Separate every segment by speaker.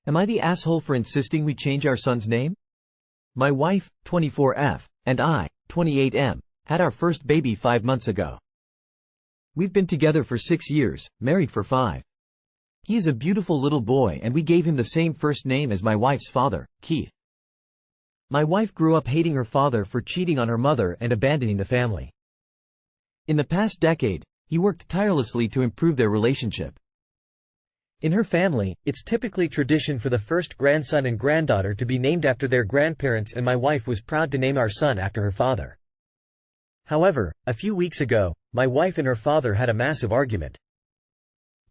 Speaker 1: Am I the asshole for insisting we change our son's name? My wife, 24F, and I, 28M, had our first baby 5 months ago. We've been together for 6 years, married for 5. He is a beautiful little boy and we gave him the same first name as my wife's father, Keith. My wife grew up hating her father for cheating on her mother and abandoning the family. In the past decade, he worked tirelessly to improve their relationship. In her family, it's typically tradition for the first grandson and granddaughter to be named after their grandparents, and my wife was proud to name our son after her father. However, a few weeks ago, my wife and her father had a massive argument.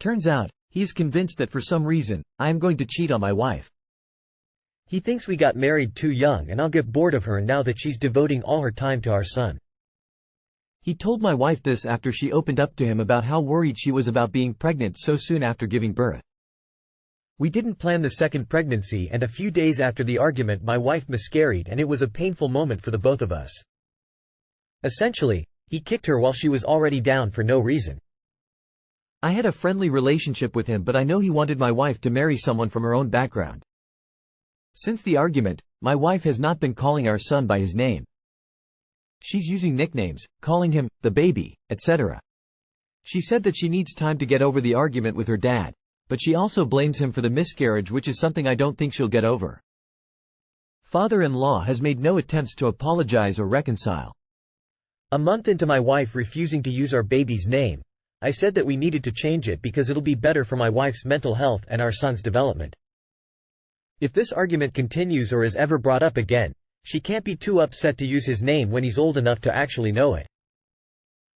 Speaker 1: Turns out, he is convinced that for some reason, I am going to cheat on my wife. He thinks we got married too young and I'll get bored of her now that she's devoting all her time to our son. He told my wife this after she opened up to him about how worried she was about being pregnant so soon after giving birth. We didn't plan the second pregnancy, and a few days after the argument my wife miscarried, and it was a painful moment for the both of us. Essentially, he kicked her while she was already down for no reason. I had a friendly relationship with him, but I know he wanted my wife to marry someone from her own background. Since the argument, my wife has not been calling our son by his name. She's using nicknames, calling him the baby, etc. She said that she needs time to get over the argument with her dad, but she also blames him for the miscarriage, which is something I don't think she'll get over. Father-in-law has made no attempts to apologize or reconcile. A month into my wife refusing to use our baby's name, I said that we needed to change it because it'll be better for my wife's mental health and our son's development. If this argument continues or is ever brought up again, she can't be too upset to use his name when he's old enough to actually know it.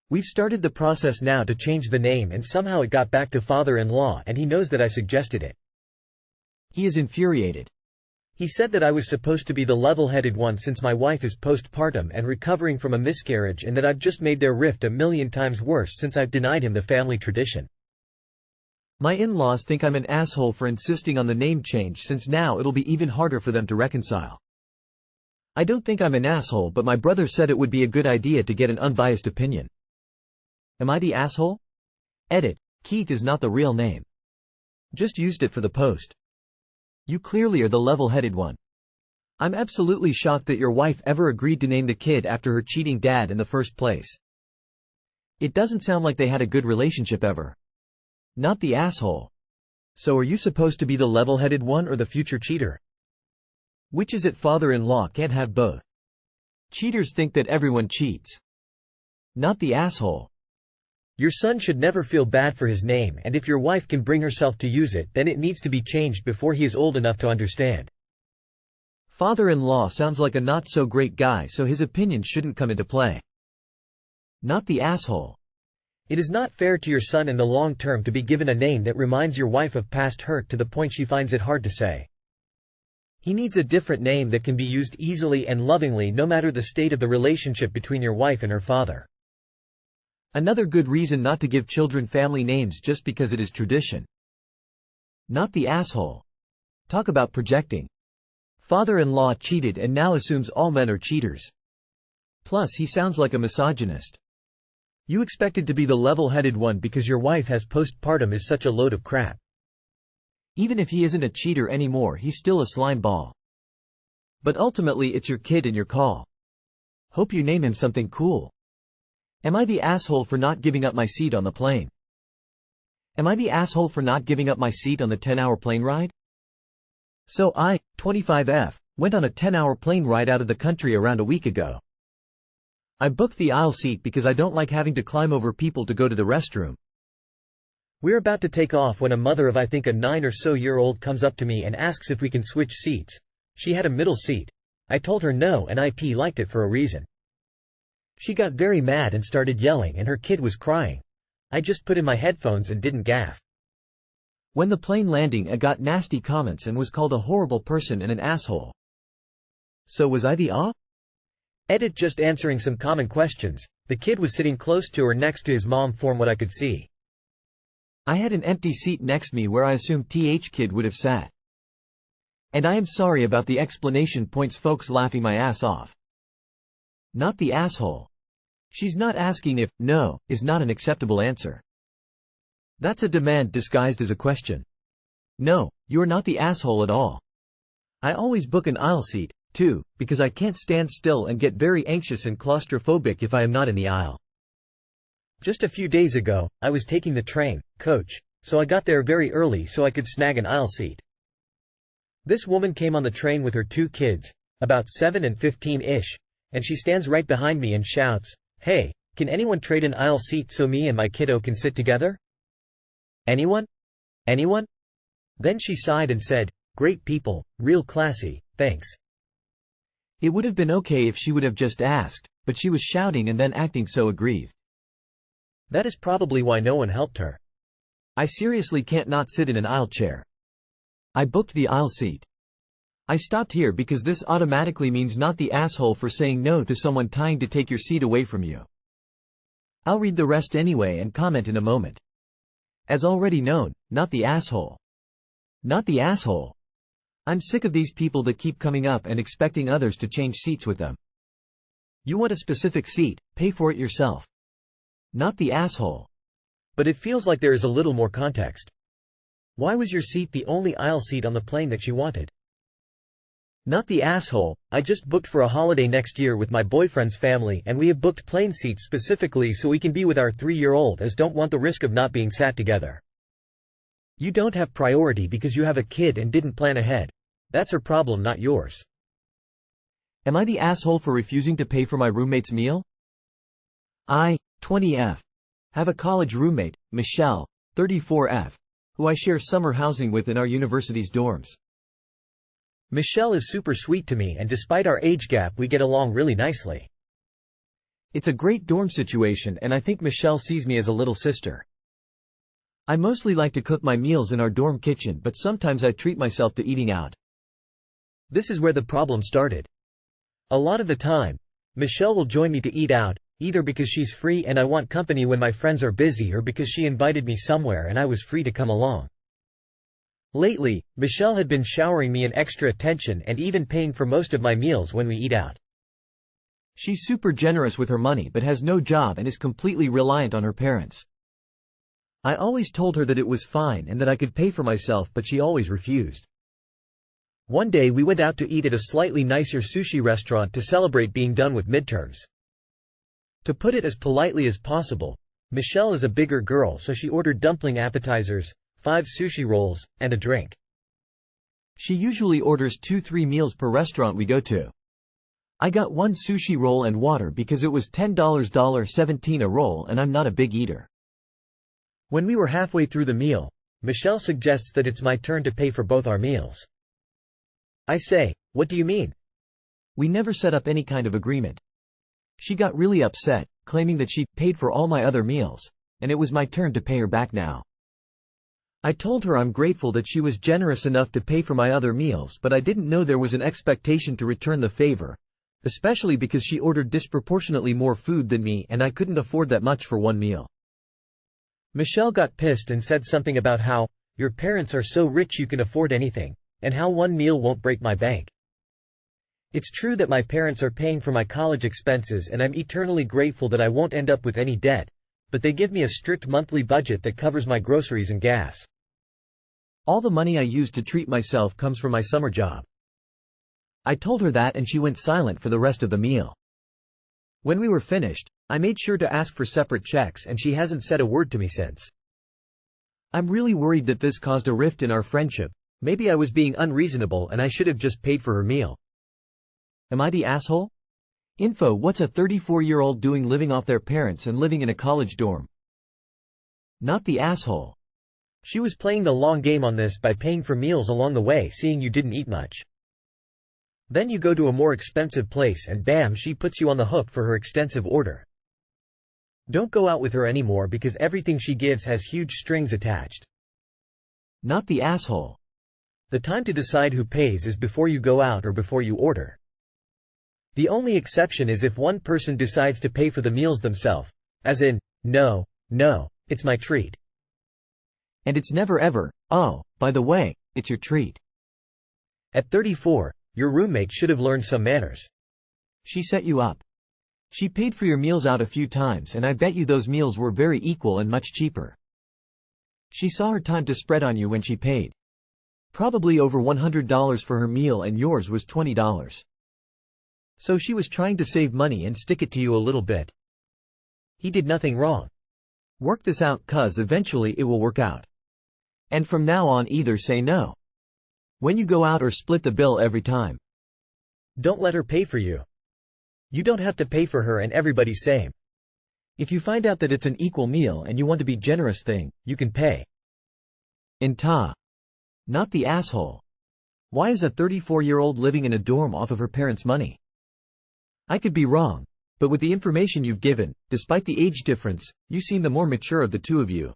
Speaker 1: We've started the process now to change the name, and somehow it got back to father-in-law, and he knows that I suggested it. He is infuriated. He said that I was supposed to be the level-headed one since my wife is postpartum and recovering from a miscarriage, and that I've just made their rift a million times worse since I've denied him the family tradition. My in-laws think I'm an asshole for insisting on the name change, since now it'll be even harder for them to reconcile. I don't think I'm an asshole, but my brother said it would be a good idea to get an unbiased opinion. Am I the asshole? Edit. Keith is not the real name. Just used it for the post. You clearly are the level-headed one. I'm absolutely shocked that your wife ever agreed to name the kid after her cheating dad in the first place. It doesn't sound like they had a good relationship ever. Not the asshole. So are you supposed to be the level-headed one or the future cheater? Which is it? Father-in-law can't have both. Cheaters think that everyone cheats. Not the asshole. Your son should never feel bad for his name, and if your wife can bring herself to use it, then it needs to be changed before he is old enough to understand. Father-in-law sounds like a not-so-great guy, so his opinion shouldn't come into play. Not the asshole. It is not fair to your son in the long term to be given a name that reminds your wife of past hurt to the point she finds it hard to say. He needs a different name that can be used easily and lovingly no matter the state of the relationship between your wife and her father. Another good reason not to give children family names just because it is tradition. Not the asshole. Talk about projecting. Father-in-law cheated and now assumes all men are cheaters. Plus he sounds like a misogynist. You expected to be the level-headed one because your wife has postpartum is such a load of crap. Even if he isn't a cheater anymore, he's still a slime ball. But ultimately it's your kid and your call. Hope you name him something cool. Am I the asshole for not giving up my seat on the plane? Am I the asshole for not giving up my seat on the 10-hour plane ride? So I, 25F, went on a 10-hour plane ride out of the country around a week ago. I booked the aisle seat because I don't like having to climb over people to go to the restroom. We're about to take off when a mother of I think a 9 or so year old comes up to me and asks if we can switch seats. She had a middle seat. I told her no, and IP liked it for a reason. She got very mad and started yelling, and her kid was crying. I just put in my headphones and didn't gaff. When the plane landing, I got nasty comments and was called a horrible person and an asshole. So was I the Edit. Just answering some common questions. The kid was sitting close to or next to his mom from what I could see. I had an empty seat next me where I assumed kid would have sat. And I am sorry about the explanation points, folks laughing my ass off. Not the asshole. She's not asking if no is not an acceptable answer. That's a demand disguised as a question. No, you're not the asshole at all. I always book an aisle seat, too, because I can't stand still and get very anxious and claustrophobic if I am not in the aisle. Just a few days ago, I was taking the train, coach, so I got there very early so I could snag an aisle seat. This woman came on the train with her 2 kids, about 7 and 15-ish, and she stands right behind me and shouts, "Hey, can anyone trade an aisle seat so me and my kiddo can sit together? Anyone? Anyone?" Then she sighed and said, "Great people, real classy, thanks." It would have been okay if she would have just asked, but she was shouting and then acting so aggrieved. That is probably why no one helped her. I seriously can't not sit in an aisle chair. I booked the aisle seat. I stopped here because this automatically means not the asshole for saying no to someone trying to take your seat away from you. I'll read the rest anyway and comment in a moment. As already known, not the asshole. Not the asshole. I'm sick of these people that keep coming up and expecting others to change seats with them. You want a specific seat, pay for it yourself. Not the asshole. But it feels like there is a little more context. Why was your seat the only aisle seat on the plane that you wanted? Not the asshole. I just booked for a holiday next year with my boyfriend's family and we have booked plane seats specifically so we can be with our 3-year-old as don't want the risk of not being sat together. You don't have priority because you have a kid and didn't plan ahead. That's her problem, not yours. Am I the asshole for refusing to pay for my roommate's meal? I, 20F, have a college roommate, Michelle, 34F, who I share summer housing with in our university's dorms. Michelle is super sweet to me and despite our age gap we get along really nicely. It's a great dorm situation and I think Michelle sees me as a little sister. I mostly like to cook my meals in our dorm kitchen but sometimes I treat myself to eating out. This is where the problem started. A lot of the time, Michelle will join me to eat out, either because she's free and I want company when my friends are busy or because she invited me somewhere and I was free to come along. Lately, Michelle had been showering me in extra attention and even paying for most of my meals when we eat out. She's super generous with her money but has no job and is completely reliant on her parents. I always told her that it was fine and that I could pay for myself but she always refused. One day we went out to eat at a slightly nicer sushi restaurant to celebrate being done with midterms. To put it as politely as possible, Michelle is a bigger girl so she ordered dumpling appetizers, 5 sushi rolls, and a drink. She usually orders 2-3 meals per restaurant we go to. I got 1 sushi roll and water because it was $10.17 a roll and I'm not a big eater. When we were halfway through the meal, Michelle suggests that it's my turn to pay for both our meals. I say, "What do you mean? We never set up any kind of agreement." She got really upset, claiming that she paid for all my other meals, and it was my turn to pay her back now. I told her I'm grateful that she was generous enough to pay for my other meals but I didn't know there was an expectation to return the favor, especially because she ordered disproportionately more food than me and I couldn't afford that much for one meal. Michelle got pissed and said something about how, "Your parents are so rich you can afford anything," and how one meal won't break my bank. It's true that my parents are paying for my college expenses and I'm eternally grateful that I won't end up with any debt, but they give me a strict monthly budget that covers my groceries and gas. All the money I use to treat myself comes from my summer job. I told her that and she went silent for the rest of the meal. When we were finished, I made sure to ask for separate checks and she hasn't said a word to me since. I'm really worried that this caused a rift in our friendship. Maybe I was being unreasonable and I should have just paid for her meal. Am I the asshole? Info: what's a 34-year-old doing living off their parents and living in a college dorm? Not the asshole. She was playing the long game on this by paying for meals along the way, seeing you didn't eat much. Then you go to a more expensive place and bam, she puts you on the hook for her extensive order. Don't go out with her anymore because everything she gives has huge strings attached. Not the asshole. The time to decide who pays is before you go out or before you order. The only exception is if one person decides to pay for the meals themselves, as in, no, it's my treat. And it's never ever, "Oh, by the way, it's your treat." At 34, your roommate should have learned some manners. She set you up. She paid for your meals out a few times and I bet you those meals were very equal and much cheaper. She saw her time to spread on you when she paid. Probably over $100 for her meal and yours was $20. So she was trying to save money and stick it to you a little bit.
Speaker 2: He did nothing wrong.
Speaker 1: Work this out, cuz eventually it will work out. And from now on either say no when you go out or split the bill every time.
Speaker 2: Don't let her pay for you. You don't have to pay for her and everybody's same.
Speaker 1: If you find out that it's an equal meal and you want to be generous thing,
Speaker 2: you can pay.
Speaker 1: AITA. Not the asshole. Why is a 34-year-old living in a dorm off of her parents' money? I could be wrong, but with the information you've given, despite the age difference, you seem the more mature of the two of you.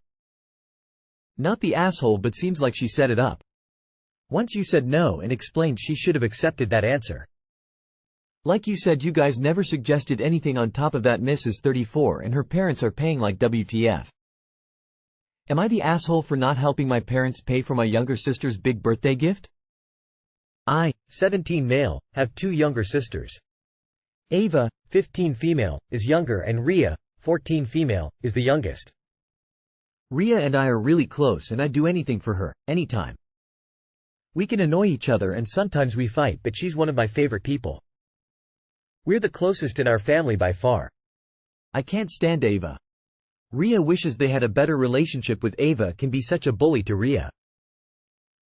Speaker 1: Not the asshole, but seems like she set it up. Once you said no and explained she should have accepted that answer. Like you said, you guys never suggested anything on top of that. Mrs. 34 and her parents are paying like WTF. Am I the asshole for not helping my parents pay for my younger sister's big birthday gift?
Speaker 2: I, 17 male, have two younger sisters. Ava, 15 female, is younger and Ria, 14 female, is the youngest.
Speaker 1: Ria and I are really close and I'd do anything for her, anytime.
Speaker 2: We can annoy each other and sometimes we fight, but she's one of my favorite people. We're the closest in our family by far.
Speaker 1: I can't stand Ava. Ria wishes they had a better relationship with Ava. Can be such a bully to Ria.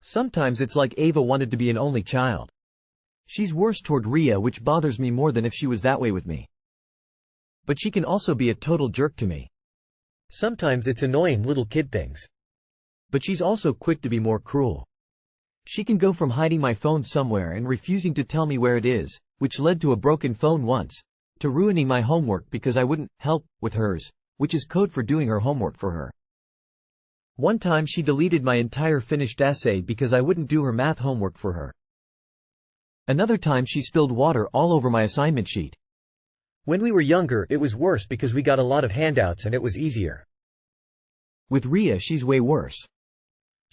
Speaker 1: Sometimes it's like Ava wanted to be an only child. She's worse toward Ria, which bothers me more than if she was that way with me. But she can also be a total jerk to me.
Speaker 2: Sometimes it's annoying little kid things.
Speaker 1: But she's also quick to be more cruel. She can go from hiding my phone somewhere and refusing to tell me where it is, which led to a broken phone once, to ruining my homework because I wouldn't help with hers, which is code for doing her homework for her. One time she deleted my entire finished essay because I wouldn't do her math homework for her. Another time she spilled water all over my assignment sheet.
Speaker 2: When we were younger, it was worse because we got a lot of handouts and it was easier.
Speaker 1: With Ria, she's way worse.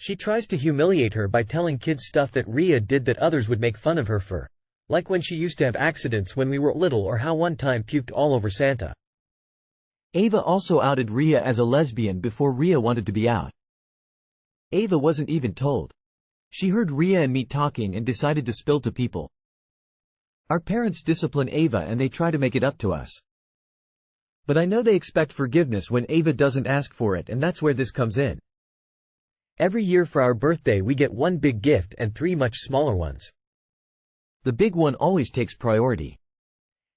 Speaker 2: She tries to humiliate her by telling kids stuff that Ria did that others would make fun of her for. Like when she used to have accidents when we were little, or how one time puked all over Santa.
Speaker 1: Ava also outed Ria as a lesbian before Ria wanted to be out. Ava wasn't even told. She heard Ria and me talking and decided to spill to people. Our parents discipline Ava and they try to make it up to us. But I know they expect forgiveness when Ava doesn't ask for it, and that's where this comes in. Every year for our birthday we get one big gift and three much smaller ones. The big one always takes priority.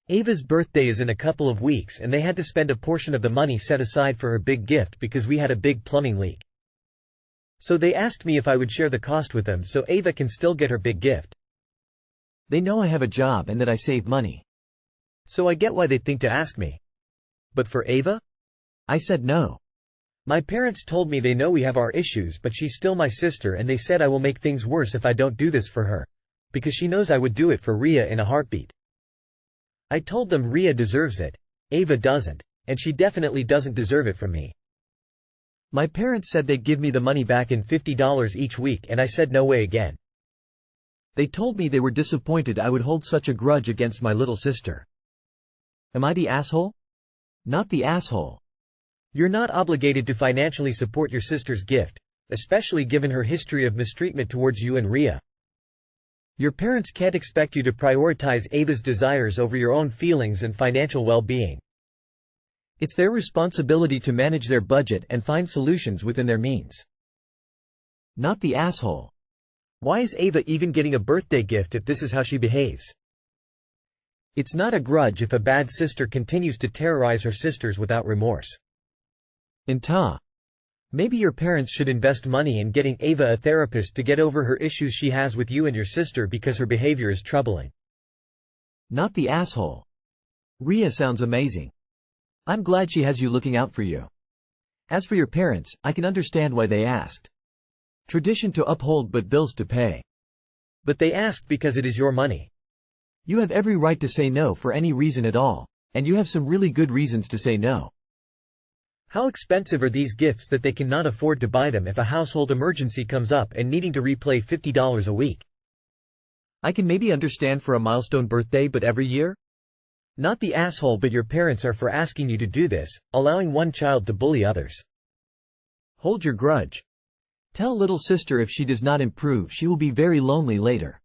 Speaker 1: Ava's birthday is in a couple of weeks and they had to spend a portion of the money set aside for her big gift because we had a big plumbing leak. So they asked me if I would share the cost with them so Ava can still get her big gift. They know I have a job and that I save money. So I get why they think to ask me. But for Ava? I said no. My parents told me they know we have our issues, but she's still my sister and they said I will make things worse if I don't do this for her. Because she knows I would do it for Ria in a heartbeat. I told them Ria deserves it. Ava doesn't. And she definitely doesn't deserve it from me. My parents said they'd give me the money back in $50 each week and I said no way again. They told me they were disappointed I would hold such a grudge against my little sister. Am I the asshole? Not the asshole. You're not obligated to financially support your sister's gift, especially given her history of mistreatment towards you and Ria. Your parents can't expect you to prioritize Ava's desires over your own feelings and financial well-being. It's their responsibility to manage their budget and find solutions within their means. Not the asshole. Why is Ava even getting a birthday gift if this is how she behaves? It's not a grudge if a bad sister continues to terrorize her sisters without remorse. AITA. Maybe your parents should invest money in getting Ava a therapist to get over her issues she has with you and your sister because her behavior is troubling. Not the asshole. Ria sounds amazing. I'm glad she has you looking out for you. As for your parents, I can understand why they asked. Tradition to uphold but bills to pay. But they asked because it is your money. You have every right to say no for any reason at all, and you have some really good reasons to say no. How expensive are these gifts that they cannot afford to buy them if a household emergency comes up and needing to replay $50 a week? I can maybe understand for a milestone birthday, but every year? Not the asshole, but your parents are for asking you to do this, allowing one child to bully others. Hold your grudge. Tell little sister if she does not improve she will be very lonely later.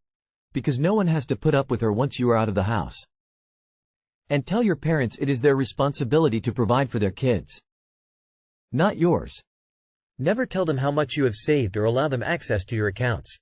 Speaker 1: Because no one has to put up with her once you are out of the house. And tell your parents it is their responsibility to provide for their kids. Not yours.
Speaker 2: Never tell them how much you have saved or allow them access to your accounts.